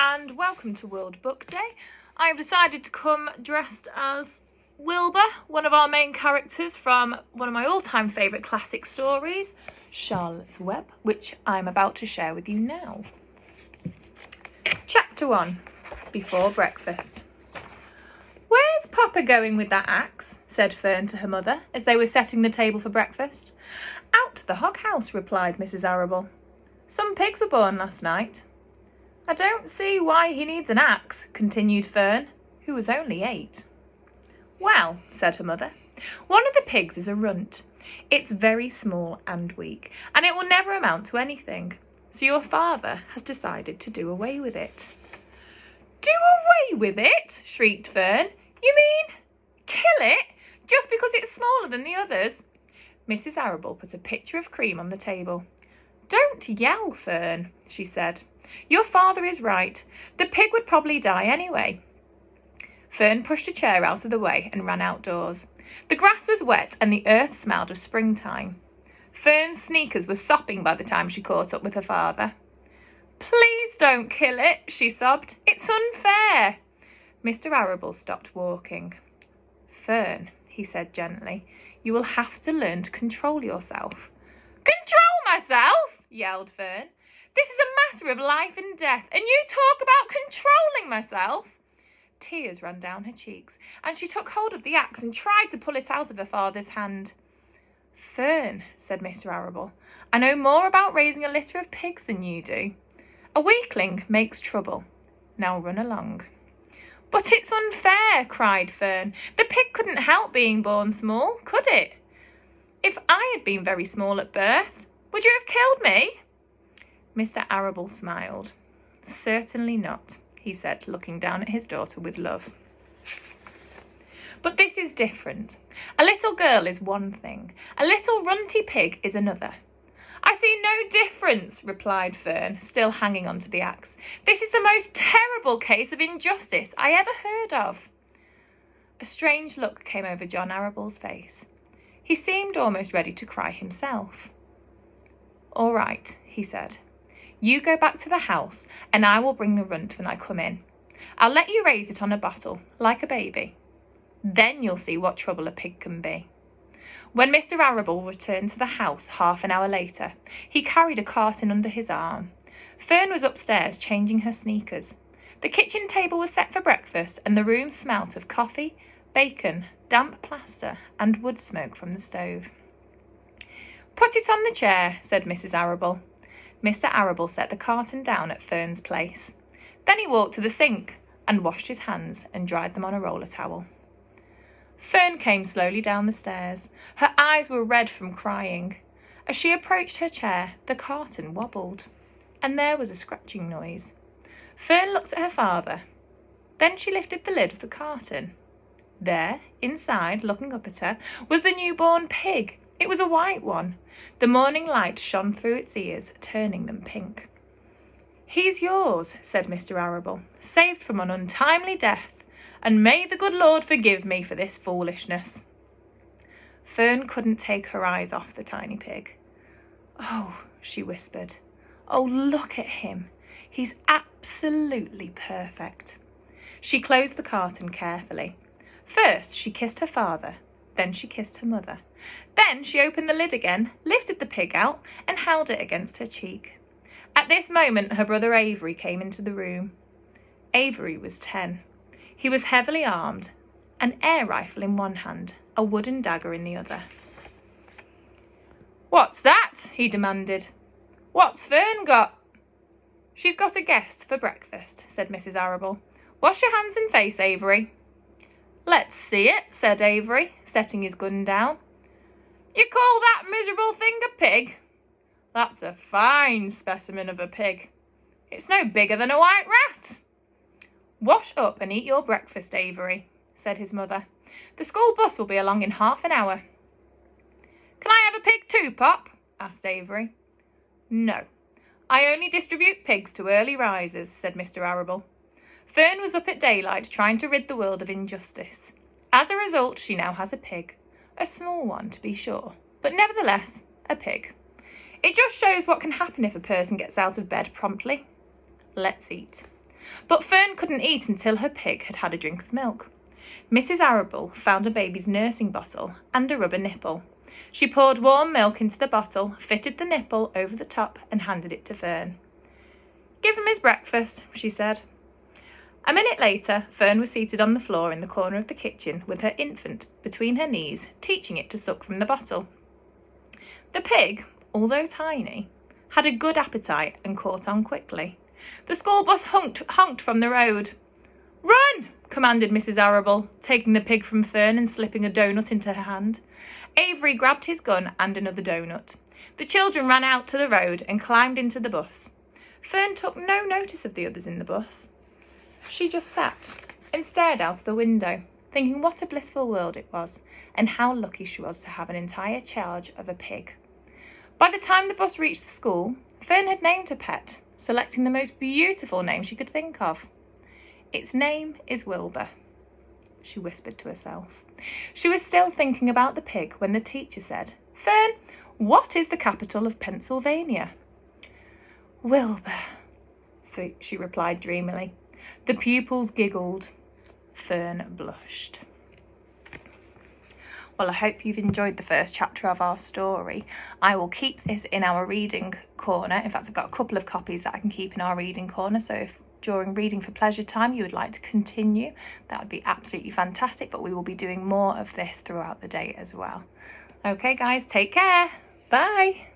and welcome to World Book Day. I have decided to come dressed as Wilbur, one of our main characters from one of my all-time favourite classic stories, Charlotte's Web, which I'm about to share with you now. Chapter 1, Before Breakfast. "Where's Papa going with that axe?" said Fern to her mother as they were setting the table for breakfast. "Out to the hog house," replied Mrs. Arable. "Some pigs were born last night." "I don't see why he needs an axe," continued Fern, who was only 8. "Well," said her mother, "one of the pigs is a runt. It's very small and weak, and it will never amount to anything. So your father has decided to do away with it." "Do away with it?" shrieked Fern. "You mean kill it, just because it's smaller than the others?" Mrs. Arable put a pitcher of cream on the table. "Don't yell, Fern," she said. "Your father is right. The pig would probably die anyway." Fern pushed a chair out of the way and ran outdoors. The grass was wet and the earth smelled of springtime. Fern's sneakers were sopping by the time she caught up with her father. "Please don't kill it," she sobbed. "It's unfair." Mr. Arable stopped walking. "Fern," he said gently, "you will have to learn to control yourself." "Control myself?" yelled Fern. "This is a matter of life and death, and you talk about controlling myself." Tears ran down her cheeks, and she took hold of the axe and tried to pull it out of her father's hand. "Fern," said Mr. Arable, "I know more about raising a litter of pigs than you do. A weakling makes trouble. Now run along." "But it's unfair," cried Fern. "The pig couldn't help being born small, could it? If I had been very small at birth, would you have killed me?" Mr. Arable smiled. "Certainly not," he said, looking down at his daughter with love. "But this is different. A little girl is one thing. A little runty pig is another." "I see no difference," replied Fern, still hanging onto the axe. "This is the most terrible case of injustice I ever heard of." A strange look came over John Arable's face. He seemed almost ready to cry himself. "All right," he said. "You go back to the house, and I will bring the runt when I come in. I'll let you raise it on a bottle, like a baby. Then you'll see what trouble a pig can be." When Mr. Arable returned to the house half an hour later, he carried a carton under his arm. Fern was upstairs changing her sneakers. The kitchen table was set for breakfast, and the room smelt of coffee, bacon, damp plaster, and wood smoke from the stove. "Put it on the chair," said Mrs. Arable. Mr. Arable set the carton down at Fern's place. Then he walked to the sink and washed his hands and dried them on a roller towel. Fern came slowly down the stairs. Her eyes were red from crying. As she approached her chair, the carton wobbled, and there was a scratching noise. Fern looked at her father. Then she lifted the lid of the carton. There, inside, looking up at her, was the newborn pig. It was a white one. The morning light shone through its ears, turning them pink. "He's yours," said Mr. Arable, "saved from an untimely death, and may the good Lord forgive me for this foolishness." Fern couldn't take her eyes off the tiny pig. "Oh," she whispered. "Oh, look at him. He's absolutely perfect." She closed the carton carefully. First, she kissed her father. Then she kissed her mother. Then she opened the lid again, lifted the pig out, and held it against her cheek. At this moment, her brother Avery came into the room. Avery was 10. He was heavily armed, an air rifle in one hand, a wooden dagger in the other. "What's that?" he demanded. "What's Fern got?" "She's got a guest for breakfast," said Mrs. Arable. "Wash your hands and face, Avery." "Let's see it," said Avery, setting his gun down. "You call that miserable thing a pig? That's a fine specimen of a pig. It's no bigger than a white rat." "Wash up and eat your breakfast, Avery," said his mother. "The school bus will be along in half an hour." "Can I have a pig too, Pop?" asked Avery. "No, I only distribute pigs to early risers," said Mr. Arable. Fern was up at daylight trying to rid the world of injustice. As a result, she now has a pig. A small one, to be sure, but nevertheless, a pig. It just shows what can happen if a person gets out of bed promptly. Let's eat. But Fern couldn't eat until her pig had had a drink of milk. Mrs. Arable found a baby's nursing bottle and a rubber nipple. She poured warm milk into the bottle, fitted the nipple over the top and handed it to Fern. "Give him his breakfast," she said. A minute later, Fern was seated on the floor in the corner of the kitchen with her infant between her knees, teaching it to suck from the bottle. The pig, although tiny, had a good appetite and caught on quickly. The school bus honked from the road. "Run!" commanded Mrs. Arable, taking the pig from Fern and slipping a donut into her hand. Avery grabbed his gun and another donut. The children ran out to the road and climbed into the bus. Fern took no notice of the others in the bus. She just sat and stared out of the window, thinking what a blissful world it was and how lucky she was to have an entire charge of a pig. By the time the bus reached the school, Fern had named her pet, selecting the most beautiful name she could think of. "Its name is Wilbur," she whispered to herself. She was still thinking about the pig when the teacher said, "Fern, what is the capital of Pennsylvania?" "Wilbur," she replied dreamily. The pupils giggled. Fern blushed. Well, I hope you've enjoyed the first chapter of our story. I will keep this in our reading corner. In fact, I've got a couple of copies that I can keep in our reading corner. So if during reading for pleasure time you would like to continue, that would be absolutely fantastic. But we will be doing more of this throughout the day as well. Okay, guys, take care. Bye.